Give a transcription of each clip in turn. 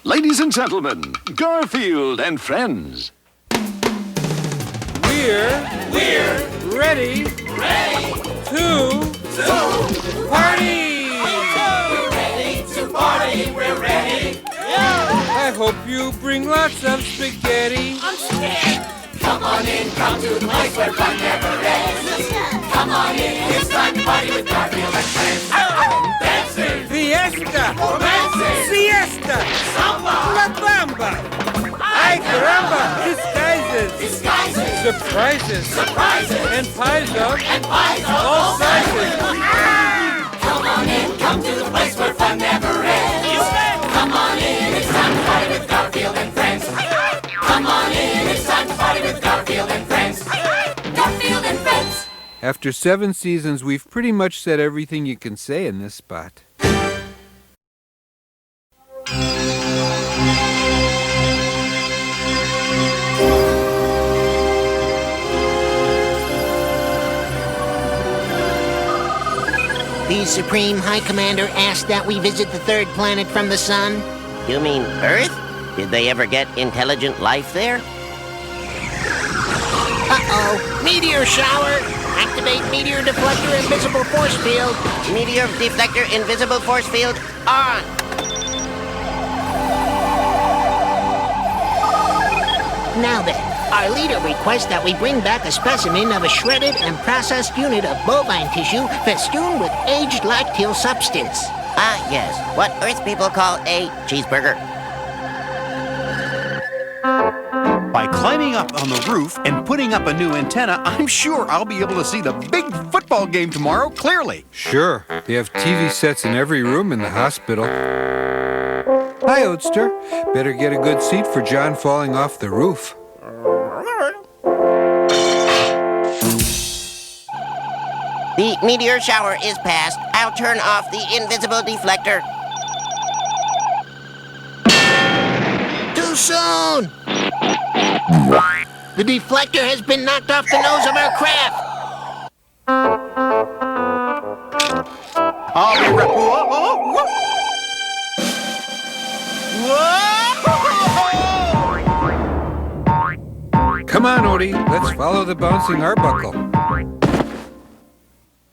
Ladies and gentlemen, Garfield and friends. We're ready to party! We're ready to party, we're ready. I hope you bring lots of spaghetti. I'm scared. Come on in, come to the place where fun never ends. Come on in, it's time to party with Garfield and friends. Dancing, Fiesta! romancing, Siesta! samba, La Bamba! Ay caramba! Disguises! Surprises! And pies of all sizes! Come on in, come to the place where fun never ends. Come on in, it's time to party with Garfield and friends. Come on in, it's time to party with Garfield and friends. Garfield and friends. After 7 seasons, we've pretty much said everything you can say in this spot. The Supreme High Commander asked that we visit the third planet from the sun. You mean Earth? Did they ever get intelligent life there? Uh-oh, meteor shower! Activate meteor deflector invisible force field. Meteor deflector invisible force field on! Now then, our leader requests that we bring back a specimen of a shredded and processed unit of bovine tissue festooned with aged lacteal substance. Ah, yes. What Earth people call a cheeseburger. By climbing up on the roof and putting up a new antenna, I'm sure I'll be able to see the big football game tomorrow clearly. Sure, they have TV sets in every room in the hospital. Hi, Oatster. Better get a good seat for John falling off the roof. The meteor shower is past. I'll turn off the invisible deflector. Too soon! The deflector has been knocked off the nose of our craft. I'll be right. Whoa, whoa, whoa. Whoa! Come on, Odie. Let's follow the bouncing Arbuckle.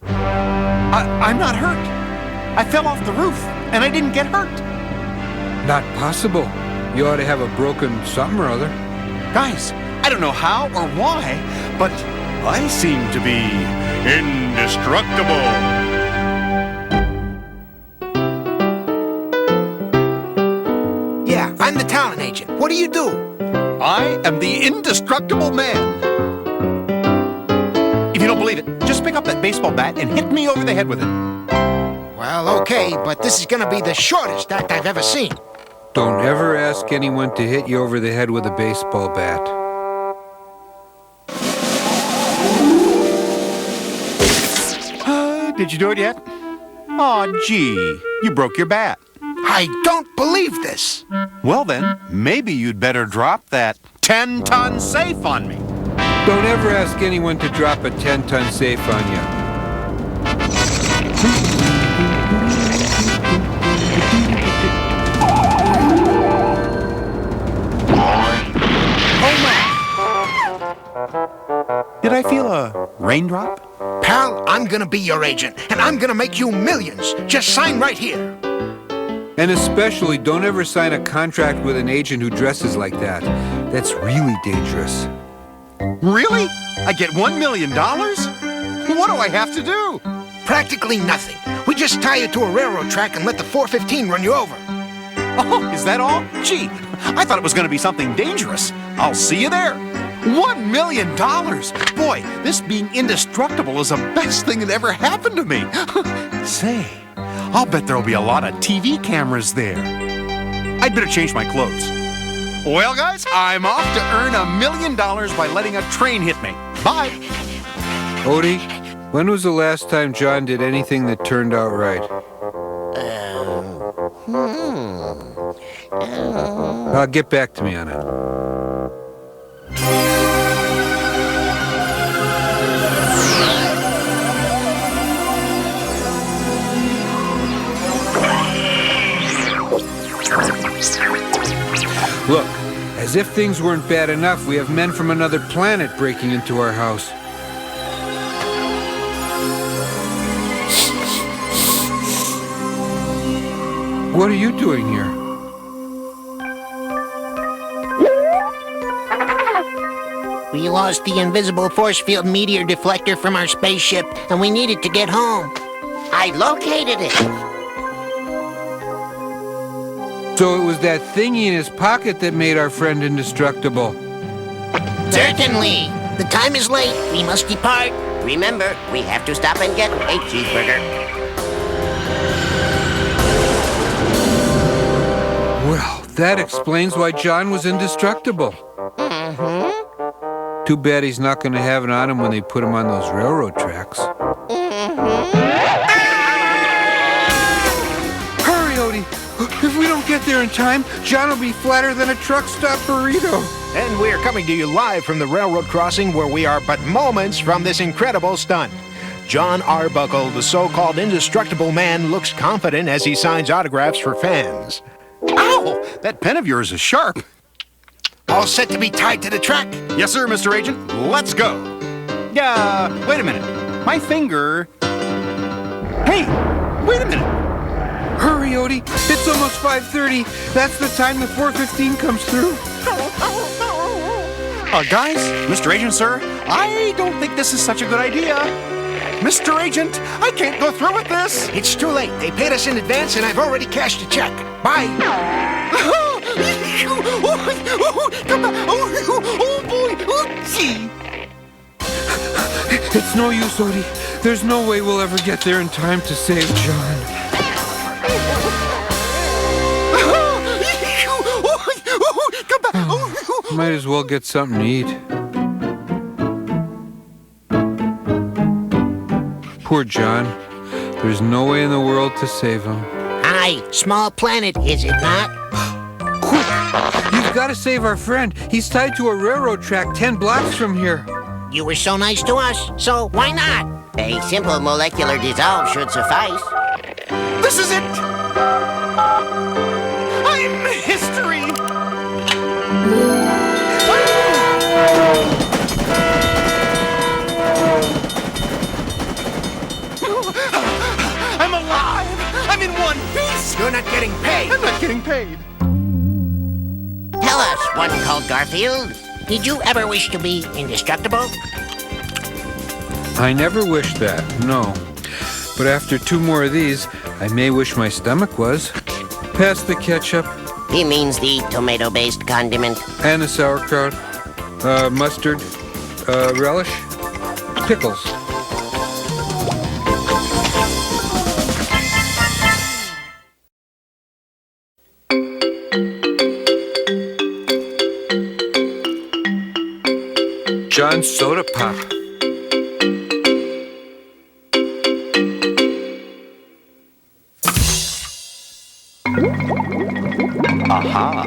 I'm not hurt. I fell off the roof, and I didn't get hurt. Not possible. You ought to have a broken something or other. Guys, I don't know how or why, but I seem to be indestructible. Yeah, I'm the talent agent. What do you do? I am the indestructible man. If you don't believe it, just pick up that baseball bat and hit me over the head with it. Well, okay, but this is gonna be the shortest act I've ever seen. Don't ever ask anyone to hit you over the head with a baseball bat. Did you do it yet? Aw, gee, you broke your bat. I don't believe this. Well then, maybe you'd better drop that 10-ton safe on me. Don't ever ask anyone to drop a 10-ton safe on you. Did I feel a raindrop? Pal, I'm gonna be your agent, and I'm gonna make you millions. Just sign right here. And especially, don't ever sign a contract with an agent who dresses like that. That's really dangerous. Really? I get $1 million? What do I have to do? Practically nothing. We just tie you to a railroad track and let the 415 run you over. Oh, is that all? Gee, I thought it was going to be something dangerous. I'll see you there. $1 million! Boy, this being indestructible is the best thing that ever happened to me. Say, I'll bet there'll be a lot of TV cameras there. I'd better change my clothes. Well, guys, I'm off to earn $1 million by letting a train hit me. Bye. Odie, when was the last time John did anything that turned out right? Get back to me on it. Look, as if things weren't bad enough, we have men from another planet breaking into our house. What are you doing here? We lost the invisible force field meteor deflector from our spaceship, and we needed to get home. I located it. So it was that thingy in his pocket that made our friend indestructible. Certainly. The time is late. We must depart. Remember, we have to stop and get a cheeseburger. Well, that explains why John was indestructible. Too bad he's not going to have it on him when they put him on those railroad tracks. Hurry, Odie! If we don't get there in time, John will be flatter than a truck stop burrito. And we're coming to you live from the railroad crossing where we are but moments from this incredible stunt. John Arbuckle, the so-called indestructible man, looks confident as he signs autographs for fans. Ow! That pen of yours is sharp. All set to be tied to the track? Yes, sir, Mr. Agent. Let's go. Wait a minute. My finger... Hey, wait a minute. Hurry, Odie! It's almost 5:30. That's the time the 415 comes through. Guys, Mr. Agent, sir, I don't think this is such a good idea. Mr. Agent, I can't go through with this. It's too late. They paid us in advance and I've already cashed a check. Bye. Oh, boy. Gee. It's no use, Odie. There's no way we'll ever get there in time to save John. Might as well get something to eat. Poor John. There's no way in the world to save him. Aye, small planet, is it not? Quick! You've got to save our friend. He's tied to a railroad track 10 blocks from here. You were so nice to us, so why not? A simple molecular dissolve should suffice. This is it. I'm history. I'm alive! I'm in one piece! You're not getting paid. I'm not getting paid. Tell us, one called Garfield. Did you ever wish to be indestructible? I never wished that, no. But after 2 more of these, I may wish my stomach was. Pass the ketchup. He means the tomato-based condiment. And the sauerkraut. Mustard. Relish. Pickles. John's Soda Pop. Aha!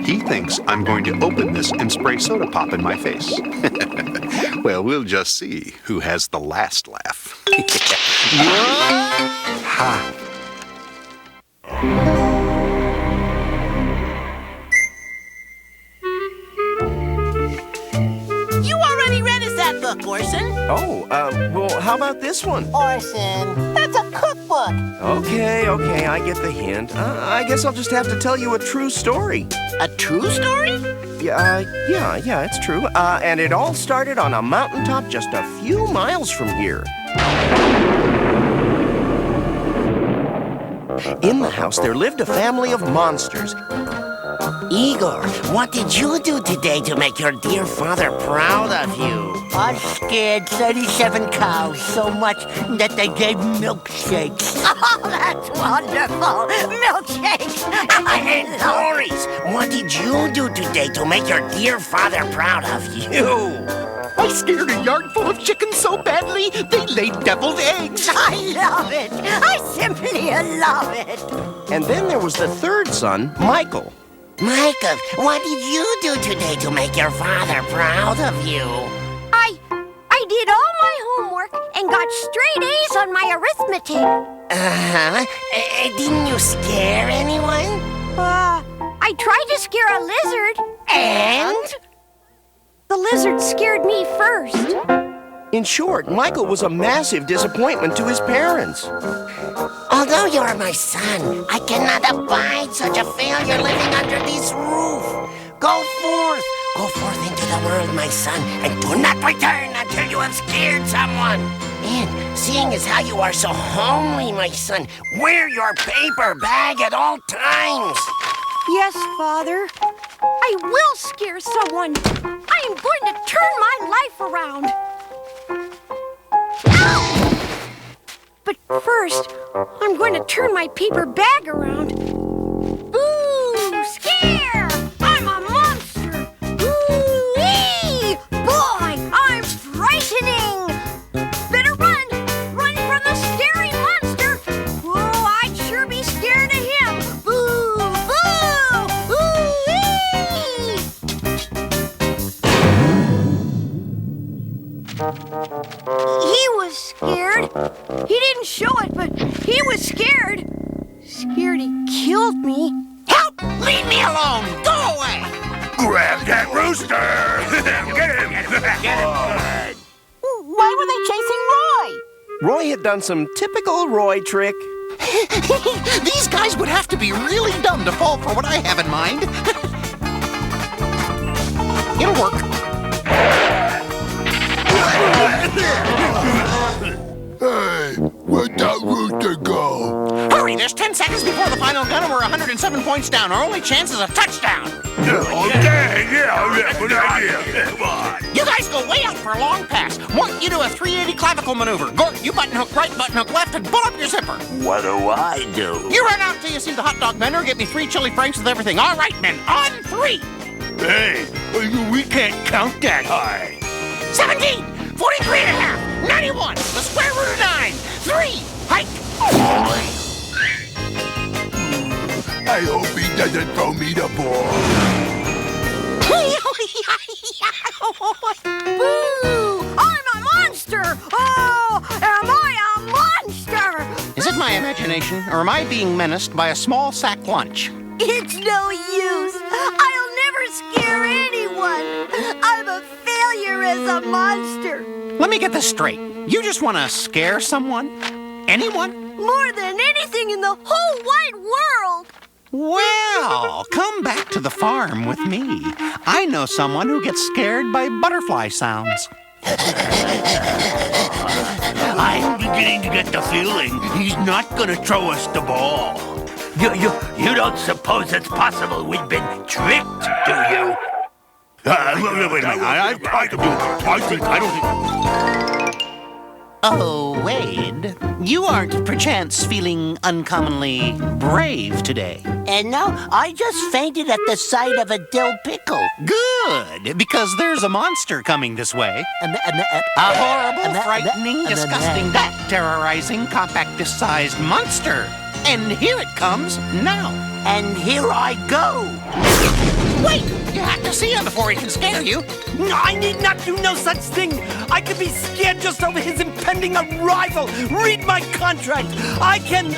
He thinks I'm going to open this and spray soda pop in my face. Well, we'll just see who has the last laugh. Ha! You already read us that book, Orson. Oh, well, how about this one? Orson, that's a cookbook. Okay, I get the hint. I guess I'll just have to tell you a true story. A true story? Yeah, it's true. And it all started on a mountaintop just a few miles from here. In the house, there lived a family of monsters. Igor, what did you do today to make your dear father proud of you? I scared 37 cows so much that they gave milkshakes. Oh, that's wonderful. Milkshakes. I mean, Doris, what did you do today to make your dear father proud of you? I scared a yard full of chickens so badly, they laid deviled eggs. I love it. I simply love it. And then there was the third son, Michael. Michael, what did you do today to make your father proud of you? I did all my homework and got straight A's on my arithmetic. Uh-huh. Didn't you scare anyone? I tried to scare a lizard. And? The lizard scared me first. In short, Michael was a massive disappointment to his parents. Although you're my son, I cannot abide such a failure living under this roof. Go forth into the world, my son, and do not return until you have scared someone. And seeing as how you are so homely, my son, wear your paper bag at all times. Yes, Father. I will scare someone. I am going to turn my life around. But first, I'm going to turn my paper bag around. Ooh, scare! I'm a monster! Ooh-wee! Boy, I'm frightening! Better run! Run from the scary monster! Oh, I'd sure be scared of him! Boo! Boo! Ooh-wee! He was scared. He didn't show it, but he was scared. Scared he killed me. Help! Leave me alone! Go away! Grab that rooster! Get him! Why were they chasing Roy? Roy had done some typical Roy trick. These guys would have to be really dumb to fall for what I have in mind. It'll work. Hey, where'd that rooster go? Hurry, there's 10 seconds before the final gun and we're 107 points down. Our only chance is a touchdown. Okay, yeah, good idea. Come on. You guys go way out for a long pass. Mort, you do a 380 clavicle maneuver. Gort, you button hook right, button hook left, and pull up your zipper. What do I do? You run out till you see the hot dog vendor, get me 3 chili franks with everything. All right, men, on 3. Hey, we can't count that high. 17, 43 and a half, 91, the square root of 9, 3, hike. I hope he doesn't throw me the ball. Boo! I'm a monster! Oh, am I a monster? Is it my imagination, or am I being menaced by a small sack lunch? It's no use. I'll never scare anyone. I'm a failure as a monster. Let me get this straight. You just want to scare someone? Anyone? More than anything in the whole wide world. Well, come back to the farm with me. I know someone who gets scared by butterfly sounds. I'm beginning to get the feeling he's not gonna throw us the ball. You don't suppose it's possible we've been tricked, do you? Wait a minute. I don't think. Oh, Wade, you aren't perchance feeling uncommonly brave today. And no, I just fainted at the sight of a dill pickle. Good, because there's a monster coming this way. A horrible, frightening, disgusting, terrorizing, compact-sized monster. And here it comes now. And here I go. Wait! You have to see him before he can scare you. I need not do no such thing. I could be scared just over his impending arrival. Read my contract. I can...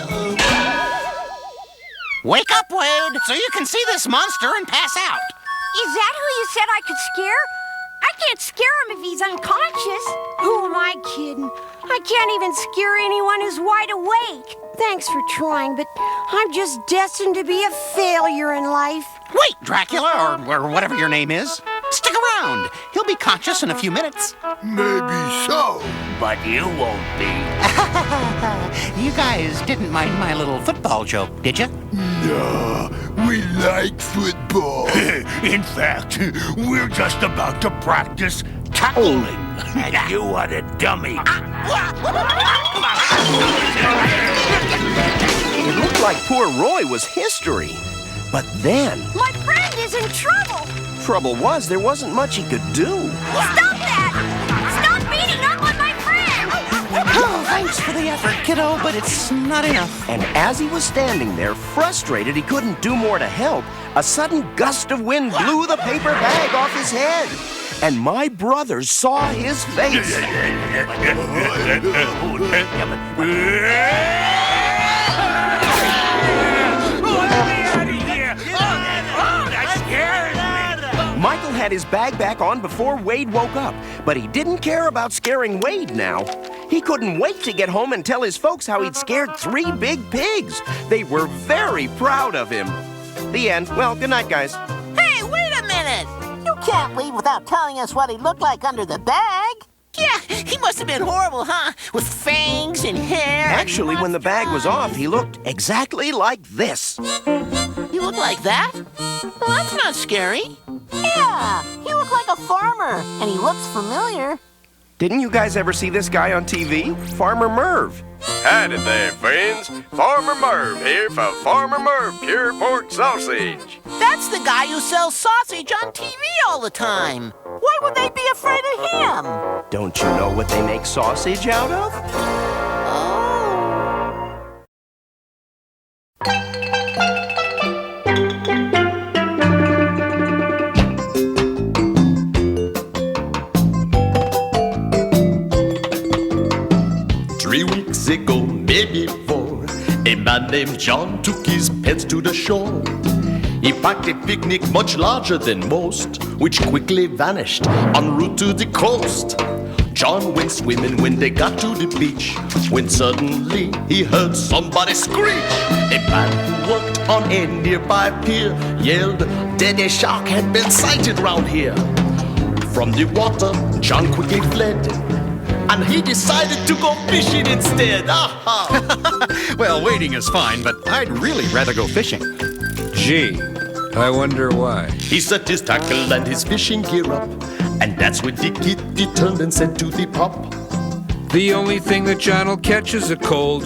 Wake up, Wade, so you can see this monster and pass out. Is that who you said I could scare? I can't scare him if he's unconscious. Who am I kidding? I can't even scare anyone who's wide awake. Thanks for trying, but I'm just destined to be a failure in life. Wait, Dracula, or whatever your name is. Stick around. He'll be conscious in a few minutes. Maybe so, but you won't be. You guys didn't mind my little football joke, did you? No, we like football. In fact, we're just about to practice tackling. And you are a dummy. It looked like poor Roy was history. But then, My friend is in trouble. trouble was there wasn't much he could do. Stop that! Stop beating up on my friend! Oh, thanks for the effort, kiddo, but it's not enough. And as he was standing there, frustrated he couldn't do more to help, a sudden gust of wind blew the paper bag off his head. And my brothers saw his face. had his bag back on before Wade woke up, but he didn't care about scaring Wade now. He couldn't wait to get home and tell his folks how he'd scared 3 big pigs. They were very proud of him. The end. Well, good night, guys. Hey, wait a minute! You can't leave without telling us what he looked like under the bag. Yeah, he must have been horrible, huh? With fangs and hair. Actually, when the bag was off, he looked exactly like this. You look like that? Well, that's not scary. Yeah, he looked like a farmer, and he looks familiar. Didn't you guys ever see this guy on TV? Farmer Merv. Howdy there, friends. Farmer Merv here for Farmer Merv Pure Pork Sausage. That's the guy who sells sausage on TV all the time. Why would they be afraid of him? Don't you know what they make sausage out of? Oh. 3 weeks ago, maybe 4, a man named John took his pets to the shore. He packed a picnic much larger than most, which quickly vanished en route to the coast. John went swimming when they got to the beach, when suddenly he heard somebody screech. A man who worked on a nearby pier yelled that a shark had been sighted round here. From the water, John quickly fled, and he decided to go fishing instead. Well, waiting is fine, but I'd really rather go fishing. Gee, I wonder why. He set his tackle and his fishing gear up, and that's when the kitty turned and said to the pup, The only thing that John'll catch is a cold.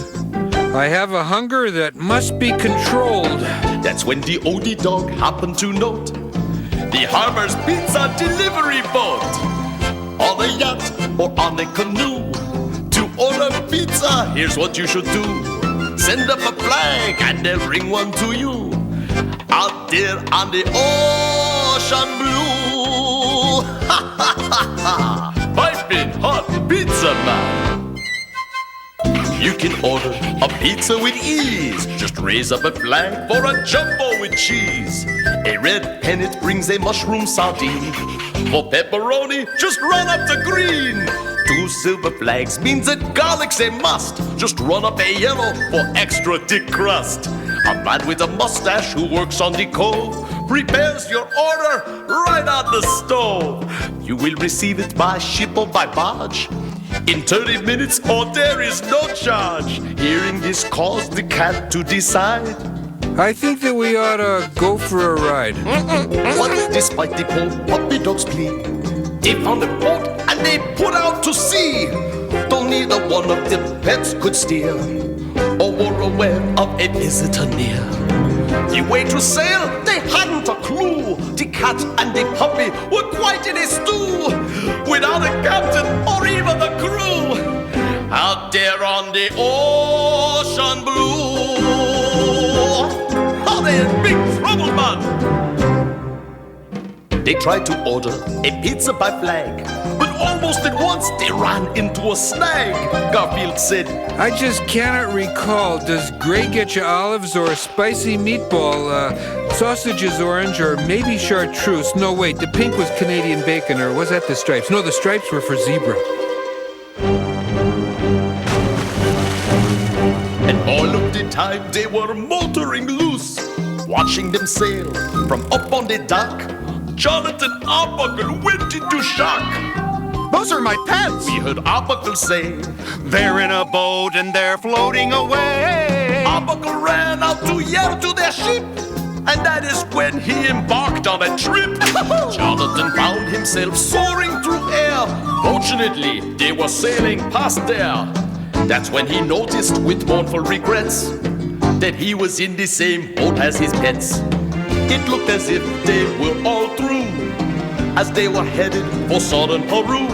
I have a hunger that must be controlled. That's when the oldie dog happened to note the Harbor's Pizza delivery boat. On a yacht or on a canoe, to order pizza, here's what you should do. Send up a flag and they'll bring one to you. Out there on the ocean blue. Ha ha ha ha! Piping hot pizza man. You can order a pizza with ease. Just raise up a flag for a jumbo with cheese. A red pennant brings a mushroom sardine. For pepperoni, just run up the green. 2 silver flags means that garlic's a must. Just run up a yellow for extra thick crust. A man with a mustache who works on the cove prepares your order right on the stove. You will receive it by ship or by barge in 30 minutes, or there is no charge. Hearing this caused the cat to decide, I think that we ought to go for a ride. But despite the poor puppy dog's plea, they found a boat and they put out to sea. Though neither one of the pets could steer or were aware of a visitor near. The way to sail, they hadn't a clue. The cat and the puppy were quite in a stew, without a captain or even a crew. Out there on the ocean blue, oh, they're in big trouble, man. They tried to order a pizza by flag, but almost at once they ran into a snag. Garfield said, I just cannot recall. Does gray get you olives or a spicy meatball? Sausage is orange or maybe chartreuse. No, wait, the pink was Canadian bacon, or was that the stripes? No, the stripes were for zebra. And all of the time they were motoring loose, watching them sail from up on the dock. Jonathan Arbuckle went into shock. Those are my pets! We heard Arbuckle say, They're in a boat and they're floating away. Arbuckle ran out to yell to their ship, and that is when he embarked on a trip. Jonathan found himself soaring through air. Fortunately, they were sailing past there. That's when he noticed with mournful regrets that he was in the same boat as his pets. It looked as if they were all through, as they were headed for southern Peru.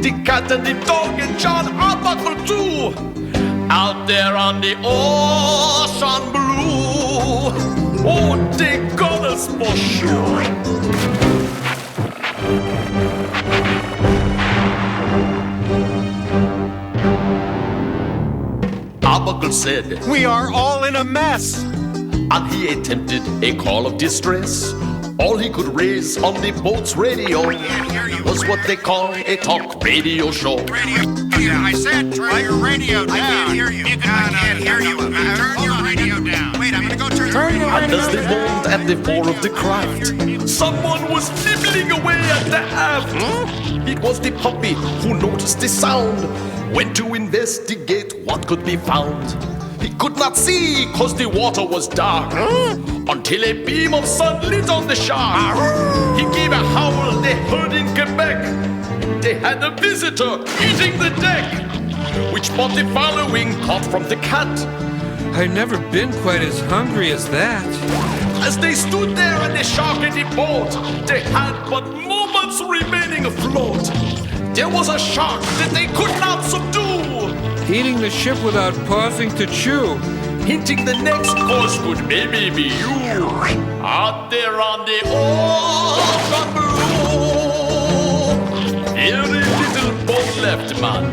The cat and the dog and John Arbuckle too, out there on the ocean blue. Oh, they got us for sure. Arbuckle said, We are all in a mess. And he attempted a call of distress. All he could raise on the boat's radio was what they call a talk radio show. Yeah, I said turn your radio down. I can't hear you. I can't hear you. Turn your radio down. Wait, I'm gonna go turn your radio down. And as they moaned at the fore of the craft, someone was nibbling away at the aft. It was the puppy who noticed the sound, went to investigate what could be found. He could not see cause the water was dark, until a beam of sun lit on the shark. He gave a howl they heard in Quebec. They had a visitor eating the deck, which brought the following thought from the cat. I've never been quite as hungry as that. As they stood there at the shark in the boat, they had but moments remaining afloat. There was a shark that they could not subdue, Eating the ship without pausing to chew. hinting the next course could maybe be you. Out there on the ocean blue, very little boat left, man.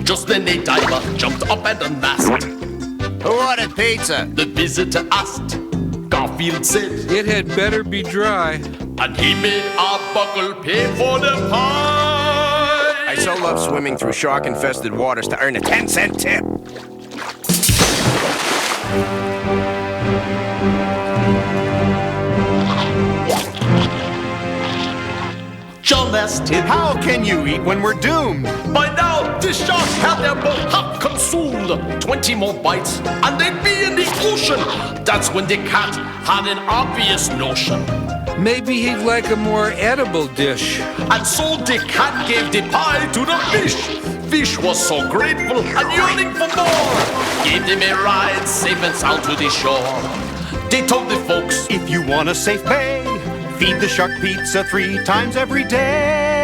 Just then a diver jumped up and unmasked. Who ordered pizza? The visitor asked. Garfield said It had better be dry. and he made Arbuckle pay for the pie. I so love swimming through shark-infested waters to earn a 10-cent tip. John asked him, How can you eat when we're doomed? by now the shark had their boat half consumed. 20 more bites and they'd be in the ocean. That's when the cat had an obvious notion. Maybe he'd like a more edible dish. And so the cat gave the pie to the fish. Fish was so grateful and yearning for more. Gave them a ride safe and sound to the shore. They told the folks, If you want a safe bay, feed the shark pizza 3 times every day.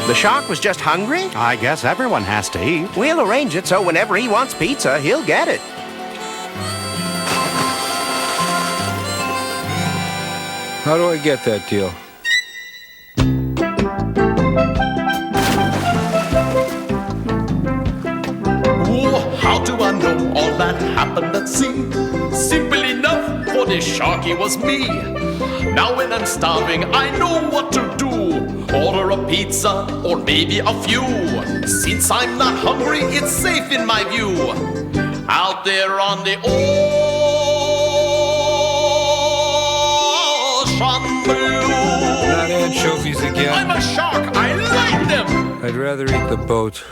The shark was just hungry? I guess everyone has to eat. We'll arrange it so whenever he wants pizza, he'll get it. How do I get that deal? oh, how do I know all that happened at sea? Simple enough, for the sharky was me. Now when I'm starving, I know what to do. Order a pizza, or maybe a few. Since I'm not hungry, it's safe in my view. Out there on the ocean blue. Not anchovies again. I'm a shark, I like them. I'd rather eat the boat.